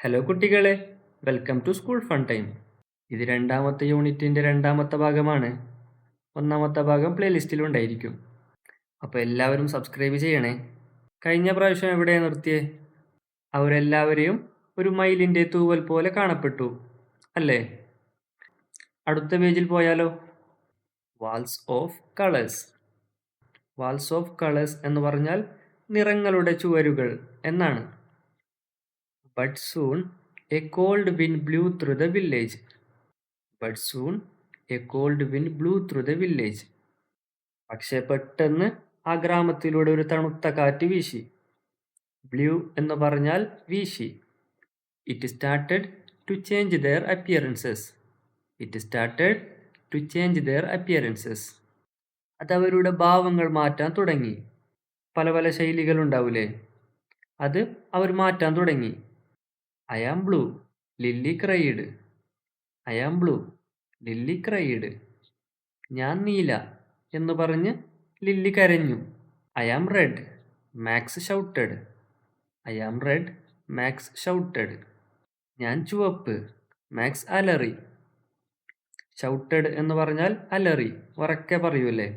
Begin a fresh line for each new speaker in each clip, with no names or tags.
Hello കുട്ടികളെ, welcome to school fun time. ഇത് രണ്ടാമത്തെ യൂണിറ്റിൻ്റെ രണ്ടാമത്തെ ഭാഗമാണ്. ഒന്നാമത്തെ ഭാഗം പ്ലേലിസ്റ്റിലുണ്ടായിരിക്കും. അപ്പോൾ എല്ലാവരും സബ്സ്ക്രൈബ് ചെയ്യണേ. കഴിഞ്ഞ പ്രാവശ്യം എവിടെയാണ് നിർത്തിയേ? അവരെല്ലാവരെയും ഒരു മയിലിൻ്റെ തൂവൽ പോലെ കാണപ്പെട്ടു അല്ലേ? അടുത്ത പേജിൽ പോയാലോ? Walls of colours. Walls of colours എന്ന് പറഞ്ഞാൽ നിറങ്ങളുടെ ചുവരുകൾ എന്നാണ്. But soon a cold wind blew through the village. But soon a cold wind blew through the village. പക്ഷെ പെട്ടെന്ന് ആ ഗ്രാമത്തിലൂടെ ഒരു തണുത്ത കാറ്റ് വീശി. ബ്ലൂ എന്ന് പറഞ്ഞാൽ വീശി. It started to change their appearances. It started to change their appearances. അതവരുടെ ഭാവങ്ങൾ മാറ്റാൻ തുടങ്ങി. പല പല ശൈലികളുണ്ടാവൂലേ, അത് അവർ മാറ്റാൻ തുടങ്ങി. I am blue, Lily cried. I am blue, Lily cried. ഞാൻ നീല എന്ന് പറഞ്ഞ് ലില്ലി കരഞ്ഞു. I am red, Max shouted. I am red, Max shouted. ഞാൻ ചുവപ്പ്, മാക്സ് അലറി. ഷൗട്ടഡ് എന്ന് പറഞ്ഞാൽ അലറി, ഉറക്കെ പറയൂലേ,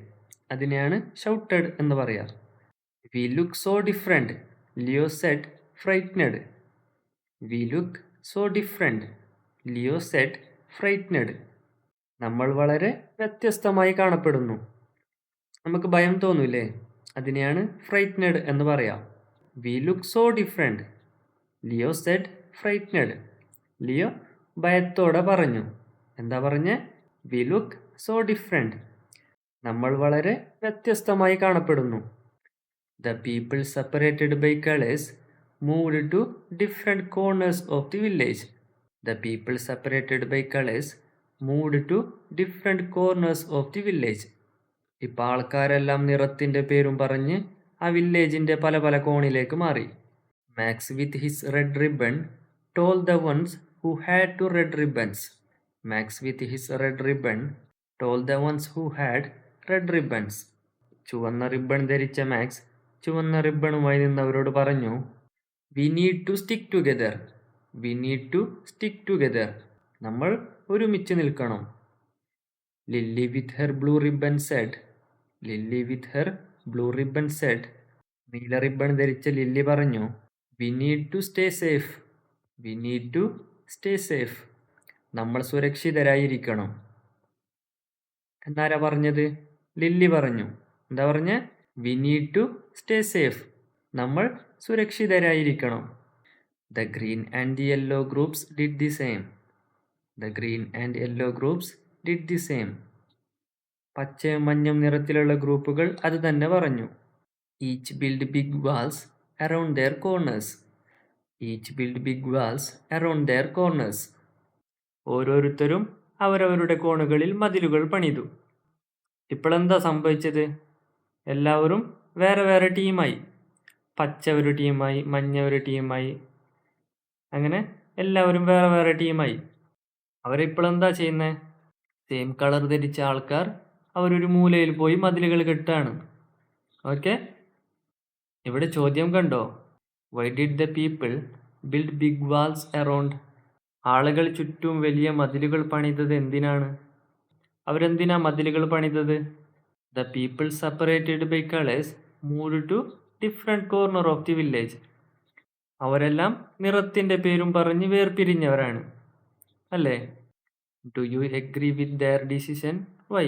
അതിനെയാണ് ഷൗട്ടഡ് എന്ന് പറയാ. We look so different, Leo said frightened. We look so different, Leo said frightened. നമ്മൾ വളരെ വ്യത്യസ്തമായി കാണപ്പെടുന്നു. നമുക്ക് ഭയം തോന്നൂലേ, അതിനെയാണ് ഫ്രൈറ്റ്നഡ് എന്ന് പറയാം. We look so different, Leo said frightened. Leo ഭയത്തോടെ പറഞ്ഞു. എന്താ പറഞ്ഞേ? വി ലുക്ക് സോ ഡിഫറെൻറ്റ്, നമ്മൾ വളരെ വ്യത്യസ്തമായി കാണപ്പെടുന്നു. The people separated by colours moved to different corners of the village. The people separated by colours moved to different corners of the village. ഇപ്പം ആൾക്കാരെല്ലാം നിറത്തിൻ്റെ പേരും പറഞ്ഞ് ആ വില്ലേജിൻ്റെ പല പല കോണിലേക്ക് മാറി. Max with his red ribbon told the ones who had two red ribbons. Max with his red ribbon told the ones who had red ribbons. ചുവന്ന റിബൺ ധരിച്ച മാക്സ് ചുവന്ന റിബണുമായി നിന്നവരോട് പറഞ്ഞു, we need to stick together. We need to stick together. നമ്മൾ ഒരുമിച്ച് നിൽക്കണം. Lily with her blue ribbon said. Lily with her blue ribbon said. നീല റിബൺ ധരിച്ച ലില്ലി പറഞ്ഞു, we need to stay safe. We need to stay safe. നമ്മൾ സുരക്ഷിതരായിരിക്കണം. എന്നാരാ പറഞ്ഞത്? ലില്ലി പറഞ്ഞു. എന്താ പറഞ്ഞ? We need to stay safe. നമ്മൾ സുരക്ഷിതരായിരിക്കണം. The green and the yellow groups did the same. The green and yellow groups did the same. പച്ചയും മഞ്ഞയും നിറത്തിലുള്ള ഗ്രൂപ്പുകൾ അത് തന്നെ പറഞ്ഞു. Each build big walls around their corners. Each build big walls around their corners. ഓരോരുത്തരും അവരവരുടെ കോണുകളിൽ മതിലുകൾ പണിതു. ഇപ്പോഴെന്താ സംഭവിച്ചത്? എല്ലാവരും വേറെ വേറെ ടീമായി. പച്ച ഒരു ടീമായി, മഞ്ഞ ഒരു ടീമായി, അങ്ങനെ എല്ലാവരും വേറെ വേറെ ടീമായി. അവരിപ്പോഴെന്താ ചെയ്യുന്നത്? സെയിം കളർ ധരിച്ച ആൾക്കാർ അവരൊരു മൂലയിൽ പോയി മതിലുകൾ കെട്ടാണ്. ഓക്കെ, ഇവിടെ ചോദ്യം കണ്ടോ? Why did the people build big walls around? ആളുകൾ ചുറ്റും വലിയ മതിലുകൾ പണിതത് എന്തിനാണ്? അവരെന്തിനാ മതിലുകൾ പണിതത്? The people separated by colours moved to different corner of the village. അവരെല്ലാം നിറത്തിൻ്റെ പേരും പറഞ്ഞ് വേർപിരിഞ്ഞവരാണ് അല്ലേ? Do you agree with their decision? Why?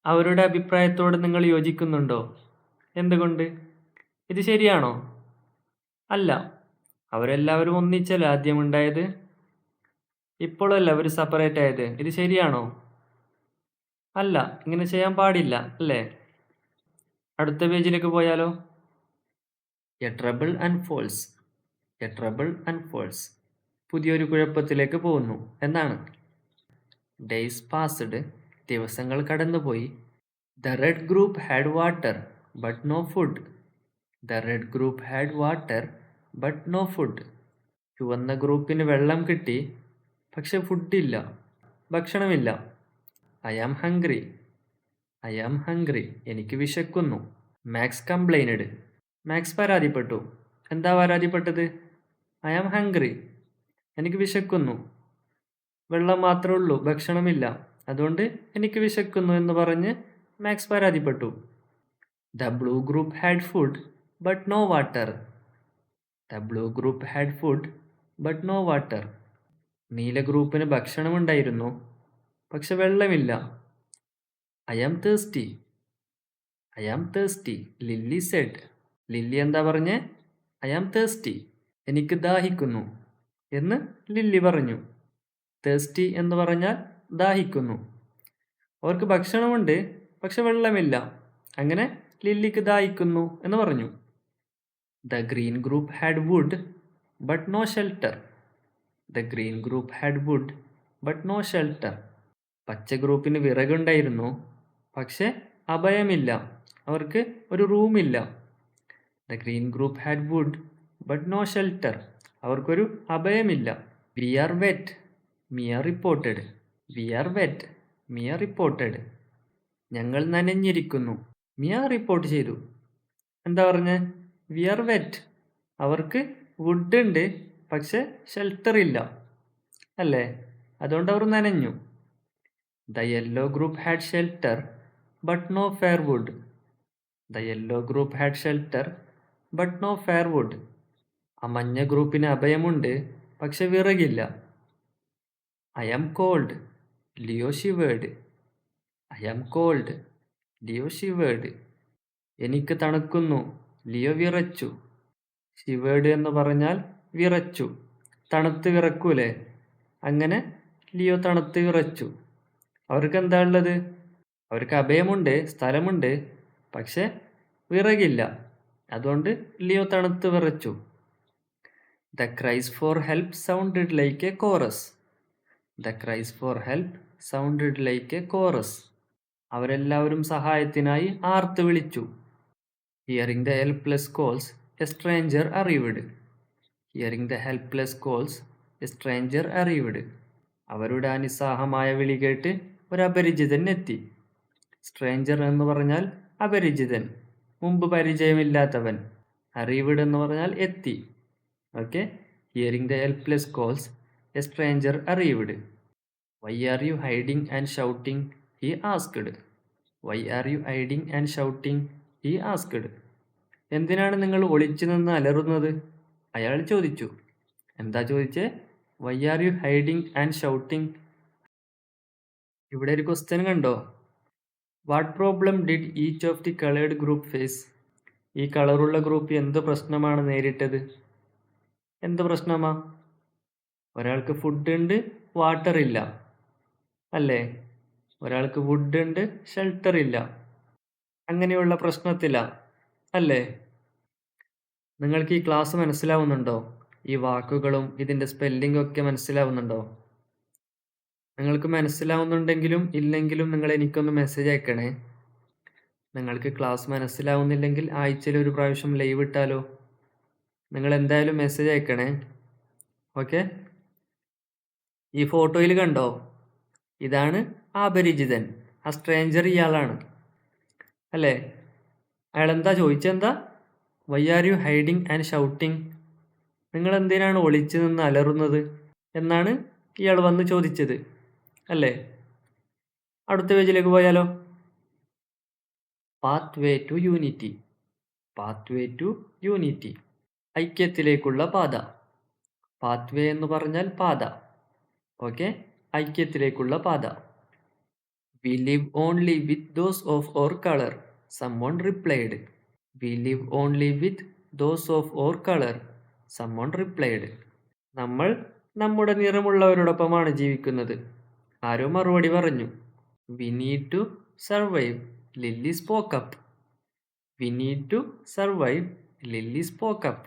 അവരുടെ അഭിപ്രായത്തോട് നിങ്ങൾ യോജിക്കുന്നുണ്ടോ? എന്തുകൊണ്ട്? ഇത് ശരിയാണോ? അല്ല, അവരെല്ലാവരും ഒന്നിച്ചല്ല ആദ്യം ഉണ്ടായത്. ഇപ്പോഴല്ല അവർ സെപ്പറേറ്റ് ആയത്. ഇത് ശരിയാണോ? അല്ല, ഇങ്ങനെ ചെയ്യാൻ പാടില്ല അല്ലേ? അടുത്ത പേജിലേക്ക് പോയാലോ? A trouble unfolds. A trouble unfolds. പുതിയൊരു കുഴപ്പത്തിലേക്ക് പോകുന്നു എന്നാണ്. Days passed. ദിവസങ്ങൾ കടന്നുപോയി. The red group had water but no food. The red group had water but no food. ചുവന്ന ഗ്രൂപ്പിന് വെള്ളം കിട്ടി, പക്ഷെ ഫുഡില്ല, ഭക്ഷണമില്ല. I am hungry. I am hungry. എനിക്ക് വിശക്കുന്നു. Max complained. മാക്സ് പരാതിപ്പെട്ടു. എന്താ പരാതിപ്പെട്ടത്? I am hungry. എനിക്ക് വിശക്കുന്നു. വെള്ളം മാത്രമേ ഉള്ളൂ, ഭക്ഷണമില്ല. അതുകൊണ്ട് എനിക്ക് വിശക്കുന്നു എന്ന് പറഞ്ഞ് മാക്സ് പരാതിപ്പെട്ടു. The blue group had food but no water. The blue group had food but no water. നീല ഗ്രൂപ്പിന് ഭക്ഷണമുണ്ടായിരുന്നു, പക്ഷെ വെള്ളമില്ല. I am thirsty. I am thirsty, Lily said. Lily എന്താ പറഞ്ഞേ? ഐ ആം തേഴ്സ്റ്റി, എനിക്ക് ദാഹിക്കുന്നു എന്ന് ലില്ലി പറഞ്ഞു. തേഴ്സ്റ്റി എന്ന് പറഞ്ഞാൽ ദാഹിക്കുന്നു. അവർക്ക് ഭക്ഷണമുണ്ട്, പക്ഷെ വെള്ളമില്ല. അങ്ങനെ ലില്ലിക്ക് ദാഹിക്കുന്നു എന്ന് പറഞ്ഞു. The green group had wood but no shelter. The green group had wood but no shelter. പച്ച ഗ്രൂപ്പിന് വിറകുണ്ടായിരുന്നു, പക്ഷെ അഭയമില്ല. അവർക്ക് ഒരു റൂമില്ല. The green group had wood but no shelter. അവർക്കൊരു അഭയമില്ല. We are wet, Mia reported. We are wet, Mia reported. ഞങ്ങൾ നനഞ്ഞിരിക്കുന്നു, മിയ റിപ്പോർട്ട് ചെയ്തു. എന്താ പറഞ്ഞേ? We are wet. അവർക്ക് വുഡ് ഉണ്ട്, പക്ഷെ ഷെൽട്ടർ ഇല്ല, അല്ലേ? അതുകൊണ്ട് അവർ നനഞ്ഞു. The yellow group had shelter but no fire wood. The yellow group had shelter but no fire wood. ആ മഞ്ഞ ഗ്രൂപ്പിന് അഭയമുണ്ട്, പക്ഷെ വിറകില്ല. I am cold, Leo shivered. I am cold, Leo shivered. എനിക്ക് തണുക്കുന്നു, ലിയോ വിറച്ചു. ഷിവേർഡ് എന്ന് പറഞ്ഞാൽ വിറച്ചു, തണുത്ത് വിറക്കൂലേ? അങ്ങനെ ലിയോ തണുത്ത് വിറച്ചു. അവർക്ക് എന്താ ഉള്ളത്? അവർക്ക് അഭയമുണ്ട്, സ്ഥലമുണ്ട്, പക്ഷെ വിറകില്ല. അതുകൊണ്ട് ലിയോ തണുത്ത് വിറച്ചു. The cries for help sounded like a chorus. The cries for help sounded like a chorus. അവരെല്ലാവരും സഹായത്തിനായി ആർത്ത് വിളിച്ചു. Hearing the helpless calls a stranger arrived. Hearing the helpless calls a stranger arrived. അവരുടെ അനിസ്സാഹമായ വിളി കേട്ട് ഒരു അപരിചിതൻ എത്തി. സ്ട്രേഞ്ചർ എന്ന് പറഞ്ഞാൽ അപരിചിതൻ, മുമ്പ് പരിചയമില്ലാത്തവൻ. അറീവ്ഡ് എന്ന് പറഞ്ഞാൽ എത്തി. Okay. Hearing the helpless calls a stranger arrived. Why are you hiding and shouting, he asked. Why are you hiding and shouting, he asked. എന്തിനാണ് നിങ്ങൾ ഒളിച്ചു നിന്ന് അലറുന്നത്? അയാൾ ചോദിച്ചു. എന്താ ചോദിച്ചേ? Why are you hiding and shouting. ഇവിടെ ഒരു ക്വസ്റ്റ്യൻ കണ്ടോ? What problem did each of the coloured group face. ഈ കളറുള്ള ഗ്രൂപ്പ് എന്ത് പ്രശ്നമാണ് നേരിട്ടത്? എന്ത് പ്രശ്നമാ? ഒരാൾക്ക് ഫുഡ് ഉണ്ട്, വാട്ടർ ഇല്ല, അല്ലേ? ഒരാൾക്ക് വുഡ് ഉണ്ട്, ഷെൽട്ടർ ഇല്ല. അങ്ങനെയുള്ള പ്രശ്നത്തില, അല്ലേ? നിങ്ങൾക്ക് ഈ ക്ലാസ് മനസ്സിലാവുന്നുണ്ടോ? ഈ വാക്കുകളും ഇതിൻ്റെ സ്പെല്ലിംഗ് ഒക്കെ മനസ്സിലാവുന്നുണ്ടോ? നിങ്ങൾക്ക് മനസ്സിലാവുന്നുണ്ടെങ്കിലും ഇല്ലെങ്കിലും നിങ്ങൾ എനിക്കൊന്ന് മെസ്സേജ് അയക്കണേ. നിങ്ങൾക്ക് ക്ലാസ് മനസ്സിലാവുന്നില്ലെങ്കിൽ ആഴ്ചയിൽ ഒരു പ്രാവശ്യം ലൈവ് ഇട്ടാലോ? നിങ്ങൾ എന്തായാലും മെസ്സേജ് അയക്കണേ. ഓക്കെ. ഈ ഫോട്ടോയിൽ കണ്ടോ? ഇതാണ് ആ അപരിചിതൻ, ആ സ്ട്രേഞ്ചർ ഇയാളാണ്, അല്ലേ? അയാൾ എന്താ ചോദിച്ചെന്താ? Why are you hiding and shouting. നിങ്ങൾ എന്തിനാണ് ഒളിച്ചു നിന്ന് അലറുന്നത് എന്നാണ് ഇയാൾ വന്ന് ചോദിച്ചത്, അല്ലേ? അടുത്ത പേജിലേക്ക് പോയാലോ? Path way to unity. Path way to unity, ഐക്യത്തിലേക്കുള്ള പാത. പാത്ത് വേ എന്ന് പറഞ്ഞാൽ പാത. ഓക്കെ, ഐക്യത്തിലേക്കുള്ള പാത. We live only with those of our colour, someone replied. We live only with those of our color, someone replied. നമ്മൾ നമ്മുടെ നിറമുള്ളവരോടൊപ്പമാണ് ജീവിക്കുന്നത്, ആരോ മറുപടി പറഞ്ഞു. We need to survive, Lily spoke up. We need to survive, Lily spoke up.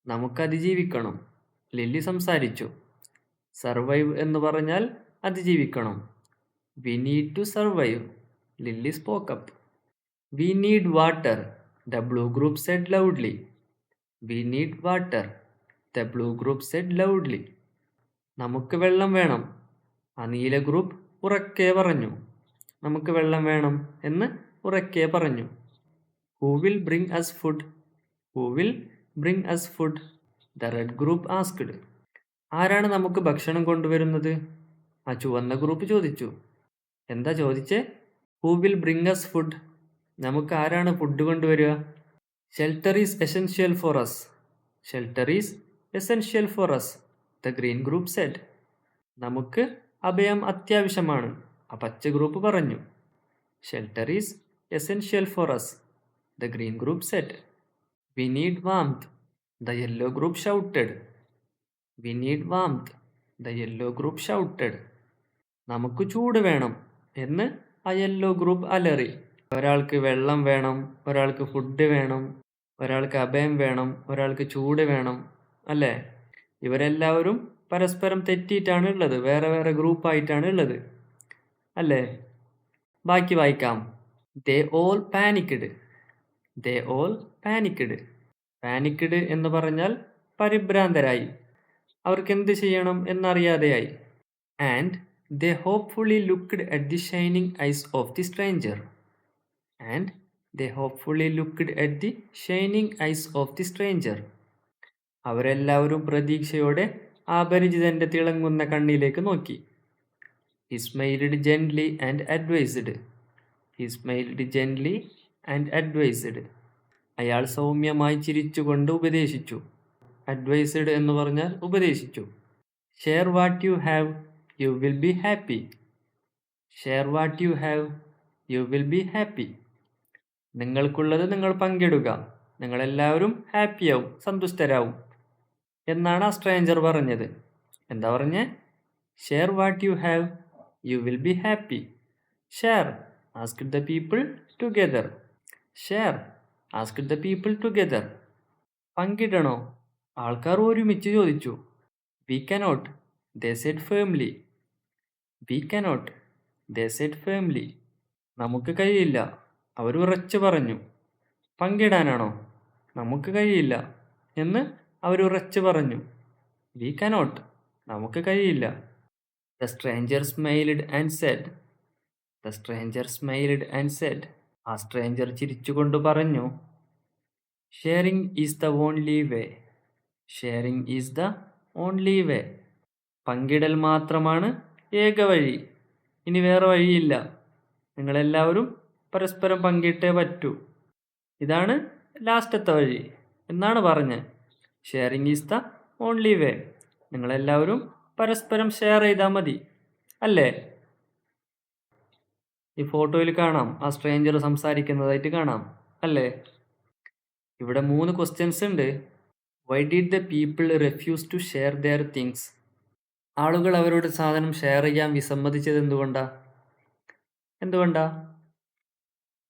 നമുക്ക് അതിജീവിക്കണം, lily സംസാരിച്ചു. Survive എന്ന് പറഞ്ഞാൽ അതിജീവിക്കണം. We need to survive, Lily spoke up. We need water, the blue group said loudly. We need water, the blue group said loudly. നമുക്ക് വെള്ളം വേണം, ആ നീല group ഉറക്കെ പറഞ്ഞു. നമുക്ക് വെള്ളം വേണം എന്ന് ഉറക്കെ പറഞ്ഞു. Who will bring us food? Who will bring us food? The red group asked. ആരാണ് നമുക്ക് ഭക്ഷണം കൊണ്ടുവരുന്നത്? ആ ചുവന്ന ഗ്രൂപ്പ് ചോദിച്ചു. എന്താ ചോദിച്ചേ? Who will bring us food? നമുക്ക് ആരാണ് ഫുഡ് കൊണ്ടുവരിക? Shelter is essential for us. Shelter is essential for us, the green group said. നമുക്ക് അഭയം അത്യാവശ്യമാണ്, ആ പച്ച ഗ്രൂപ്പ് പറഞ്ഞു. Shelter is essential for us, the green group said. We need warmth, the yellow group shouted. We need warmth, the yellow group shouted. നമുക്ക് ചൂട് വേണം എന്ന് ആ യെല്ലോ ഗ്രൂപ്പ് അലറി. ഒരാൾക്ക് വെള്ളം വേണം, ഒരാൾക്ക് ഫുഡ് വേണം, ഒരാൾക്ക് അഭയം വേണം, ഒരാൾക്ക് ചൂട് വേണം, അല്ലേ? ഇവരെല്ലാവരും പരസ്പരം തെറ്റിയിട്ടാണ് ഉള്ളത്, വേറെ വേറെ ഗ്രൂപ്പായിട്ടാണ് ഉള്ളത്, അല്ലേ? ബാക്കി വായിക്കാം. They all panicked. They all panicked. Panicked എന്ന് പറഞ്ഞാൽ പരിഭ്രാന്തരായി, അവർക്ക് എന്ത് ചെയ്യണം എന്നറിയാതെയായി. And they hopefully looked at the shining eyes of the stranger. And they hopefully looked at the shining eyes of the stranger. അവരെല്ലാവരും പ്രതീക്ഷയോടെ അപരിചിതന്റെ തിളങ്ങുന്ന കണ്ണിലേക്ക് നോക്കി. He smiled gently and advised. He smiled gently and advised. അയാൾ സൗമ്യമായി ചിരിച്ചുകൊണ്ട് ഉപദേശിച്ചു. Advised എന്ന് പറഞ്ഞാൽ ഉപദേശിച്ചു. Share what you have, you will be happy. Share what you have, you will be happy. നിങ്ങൾക്കുള്ളത് നിങ്ങൾ പങ്കിടുക, നിങ്ങളെല്ലാവരും ഹാപ്പിയാവും, സന്തുഷ്ടരാവും എന്നാണ് ആ സ്ട്രേഞ്ചർ പറഞ്ഞത്. എന്താ പറഞ്ഞേ? Share what you have, you will be happy. Share asked the people together. Share asked the people together. പങ്കിടണോ? ആൾക്കാർ ഒരുമിച്ച് ചോദിച്ചു. We cannot, they said firmly. We cannot, they said firmly. നമുക്ക് കഴിയില്ല, അവർ ഉറച്ചു പറഞ്ഞു. പങ്കിടാനാണോ? നമുക്ക് കഴിയില്ല എന്ന് അവർ ഉറച്ചു പറഞ്ഞു. We cannot, നമുക്ക് കഴിയില്ല. The stranger smiled and said. The stranger smiled and said. ആ സ്ട്രേഞ്ചർ ചിരിച്ചുകൊണ്ട് പറഞ്ഞു. Sharing is the only way. Sharing is the only way. പങ്കിടൽ മാത്രമാണ് ഏക വഴി, ഇനി വേറെ വഴിയില്ല. നിങ്ങളെല്ലാവരും പരസ്പരം പങ്കിട്ടേ പറ്റൂ. ഇതാണ് ലാസ്റ്റത്തെ വഴി എന്നാണ് പറഞ്ഞത്. Sharing is the only way. നിങ്ങളെല്ലാവരും പരസ്പരം ഷെയർ ചെയ്താൽ മതി, അല്ലേ? ഈ ഫോട്ടോയിൽ കാണാം, ആ സ്ട്രേഞ്ചർ സംസാരിക്കുന്നതായിട്ട് കാണാം, അല്ലേ? ഇവിടെ 3 ക്വസ്റ്റ്യൻസ് ഉണ്ട്. Why did the people refuse to share their things? ആളുകൾ അവരുടെ സാധനം ഷെയർ ചെയ്യാൻ വിസമ്മതിച്ചത് എന്തുകൊണ്ടാ?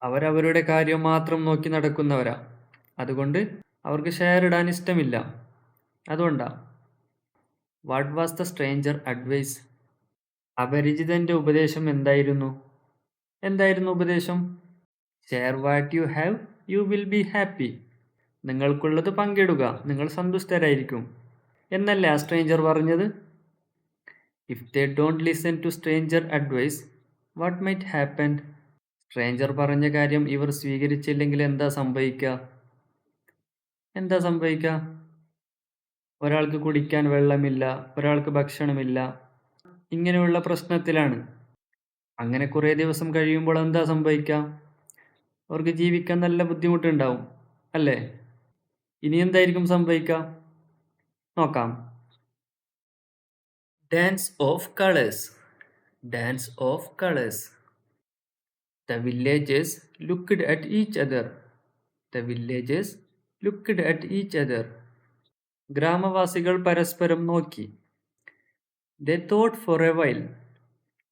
അവരവരുടെ കാര്യം മാത്രം നോക്കി നടക്കുന്നവരാ, അതുകൊണ്ട് അവർക്ക് ഷെയർ ഇടാൻ ഇഷ്ടമില്ല, അതുകൊണ്ടാ. What was the stranger advice? അപരിചിതന്റെ ഉപദേശം എന്തായിരുന്നു ഉപദേശം? Share what you have, you will be happy. നിങ്ങൾക്കുള്ളത് പങ്കിടുക, നിങ്ങൾ സന്തുഷ്ടരായിരിക്കും എന്നല്ലേ ആ സ്ട്രേഞ്ചർ പറഞ്ഞത്? If they don't listen to stranger advice, what might happen? Stranger പറഞ്ഞ കാര്യം ഇവർ സ്വീകരിച്ചില്ലെങ്കിൽ എന്താ സംഭവിക്കുക? ഒരാൾക്ക് കുടിക്കാൻ വെള്ളമില്ല, ഒരാൾക്ക് ഭക്ഷണമില്ല, ഇങ്ങനെയുള്ള പ്രശ്നത്തിലാണ്. അങ്ങനെ കുറേ ദിവസം കഴിയുമ്പോൾ എന്താ സംഭവിക്കുക? അവർക്ക് ജീവിക്കാൻ നല്ല ബുദ്ധിമുട്ടുണ്ടാവും, അല്ലേ? ഇനി എന്തായിരിക്കും സംഭവിക്കുക? നോക്കാം. Dance of colors. Dance of colors. The villagers looked at each other. The villagers looked at each other. ഗ്രാമവാസികൾ പരസ്പരം നോക്കി. They thought for a while.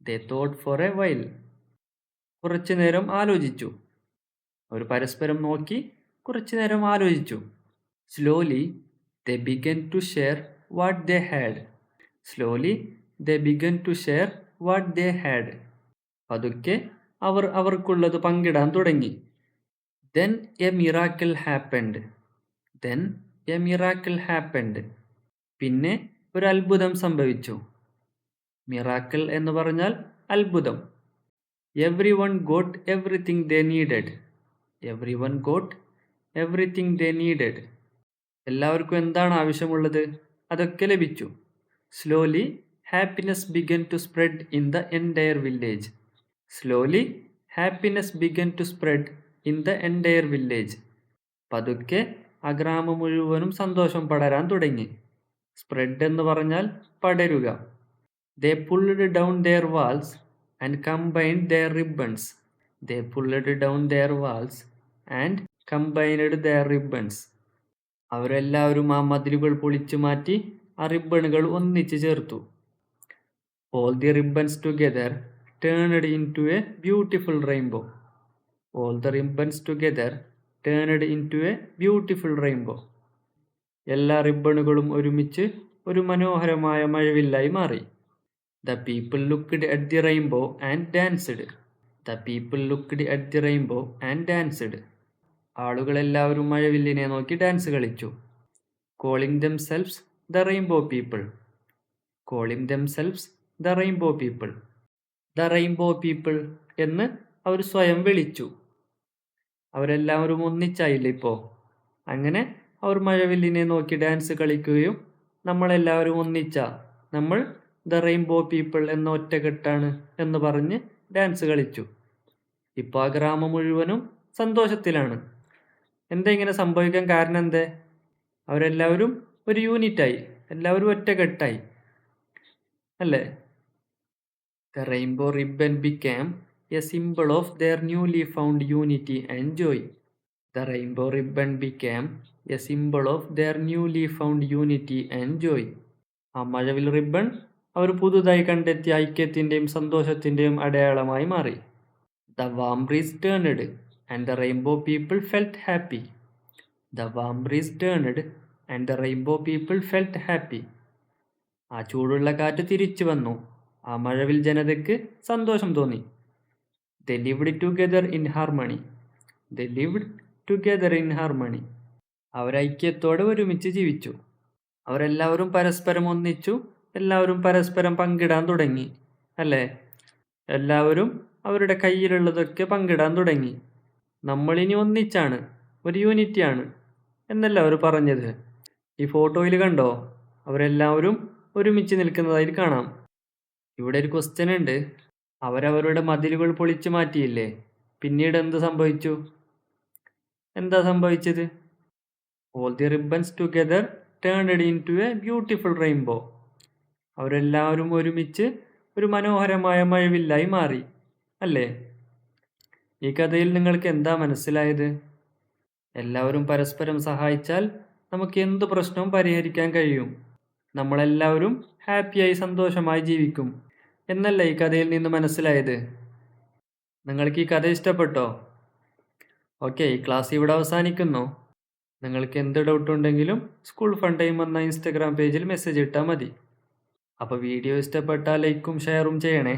They thought for a while. കുറച്ചു നേരം ആലോചിച്ചു. അവർ പരസ്പരം നോക്കി കുറച്ചു നേരം ആലോചിച്ചു. Slowly they began to share what they had. Slowly they began to share what they had. പതുക്കെ അവർ അവർക്കുള്ളത് പങ്കിടാൻ തുടങ്ങി. Then a miracle happened. Then a miracle happened. പിന്നെ ഒരു അത്ഭുതം സംഭവിച്ചു. മിറാക്കിൾ എന്ന് പറഞ്ഞാൽ അത്ഭുതം. Everyone got everything they needed. Everyone got everything they needed. എല്ലാവർക്കും എന്താണ് ആവശ്യമുള്ളത്? അതൊക്കെ ലഭിച്ചു. Slowly, happiness began to spread in the entire village. Slowly, happiness began to spread in the entire village. പതുക്കെ ആ ഗ്രാമം മുഴുവനും സന്തോഷം പടരാൻ തുടങ്ങി. സ്പ്രെഡ് എന്ന് പറഞ്ഞാൽ പടരുക. They pulled down their walls and combined their ribbons. They pulled down their walls and combined their ribbons. അവരെല്ലാവരും ആ മതിലുകൾ പൊളിച്ചു മാറ്റി ആ റിബണുകൾ ഒന്നിച്ച് ചേർത്തു. All the ribbons together turned into a beautiful rainbow. All the ribbons together turned into a beautiful rainbow. എല്ലാ റിബണുകളും ഒരുമിച്ച് ഒരു മനോഹരമായ മഴവില്ലായി മാറി. The people looked at the rainbow and danced. The people looked at the rainbow and danced. ആളുകളെല്ലാവരും മഴവില്ലിനെ നോക്കി dance കളിച്ചു. Calling themselves the rainbow people. Calling themselves the rainbow people. The rainbow people എന്ന് അവർ സ്വയം വിളിച്ചു. അവരെല്ലാവരും ഒന്നിച്ചായില്ല ഇപ്പോൾ. അങ്ങനെ അവർ മഴവില്ലിനെ നോക്കി ഡാൻസ് കളിക്കുകയും നമ്മളെല്ലാവരും ഒന്നിച്ച നമ്മൾ ദ റെയിൻബോ പീപ്പിൾ എന്ന ഒറ്റക്കെട്ടാണ് എന്ന് പറഞ്ഞ് ഡാൻസ് കളിച്ചു. ഇപ്പോൾ ആ ഗ്രാമം മുഴുവനും സന്തോഷത്തിലാണ്. എന്താ ഇങ്ങനെ സംഭവിക്കാൻ കാരണം എന്തേ? അവരെല്ലാവരും ഒരു യൂണിറ്റായി, എല്ലാവരും ഒറ്റക്കെട്ടായി അല്ലേ? The rainbow ribbon became a symbol of their newly found unity and joy. The rainbow ribbon became a symbol of their newly found unity and joy. ആ മഴവിൽ റിബൺ അവർ പുതുതായി കണ്ടെത്തിയ ഐക്യത്തിൻ്റെയും സന്തോഷത്തിൻ്റെയും അടയാളമായി മാറി. The warm breeze turned and the rainbow people felt happy. The warm breeze turned and the rainbow people felt happy. ആ ചൂടുള്ള കാറ്റ് തിരിച്ചു വന്നു. ആ മഴവിൽ ജനതയ്ക്ക് സന്തോഷം തോന്നി. They lived together in harmony. They lived together in harmony. അവർ ഐക്യത്തോടെ ഒരുമിച്ച് ജീവിച്ചു. അവരെല്ലാവരും പരസ്പരം ഒന്നിച്ചു. എല്ലാവരും പരസ്പരം പങ്കിടാൻ തുടങ്ങി അല്ലേ? എല്ലാവരും അവരുടെ കയ്യിലുള്ളതൊക്കെ പങ്കിടാൻ തുടങ്ങി. നമ്മളിനി ഒന്നിച്ചാണ്, ഒരു യൂണിറ്റിയാണ് എന്നല്ല അവർ പറഞ്ഞത്. ഈ ഫോട്ടോയിൽ കണ്ടോ? അവരെല്ലാവരും ഒരുമിച്ച് നിൽക്കുന്നതായിട്ട് കാണാം. ഇവിടെ ഒരു ക്വസ്റ്റ്യൻ ഉണ്ട്. അവരവരുടെ മതിലുകൾ പൊളിച്ചു മാറ്റിയില്ലേ? പിന്നീട് എന്ത് സംഭവിച്ചു? എന്താ സംഭവിച്ചത്? All the ribbons together turned into a beautiful rainbow. അവരെല്ലാവരും ഒരുമിച്ച് ഒരു മനോഹരമായ മഴവില്ലായി മാറി അല്ലേ? ഈ കഥയിൽ നിങ്ങൾക്ക് എന്താ മനസ്സിലായത്? എല്ലാവരും പരസ്പരം സഹായിച്ചാൽ നമുക്ക് എന്ത് പ്രശ്നവും പരിഹരിക്കാൻ കഴിയും. നമ്മളെല്ലാവരും ഹാപ്പിയായി സന്തോഷമായി ജീവിക്കും എന്നല്ല ഈ കഥയിൽ നിന്ന് മനസ്സിലായത്. നിങ്ങൾക്ക് ഈ കഥ ഇഷ്ടപ്പെട്ടോ? ഓക്കെ, ഈ ക്ലാസ് ഇവിടെ അവസാനിക്കുന്നു. നിങ്ങൾക്ക് എന്ത് ഡൗട്ട് ഉണ്ടെങ്കിലും സ്കൂൾ ഫൺ ടൈം എന്ന ഇൻസ്റ്റഗ്രാം പേജിൽ മെസ്സേജ് ഇട്ടാൽ മതി. അപ്പോൾ വീഡിയോ ഇഷ്ടപ്പെട്ടാൽ ലൈക്കും ഷെയറും ചെയ്യണേ.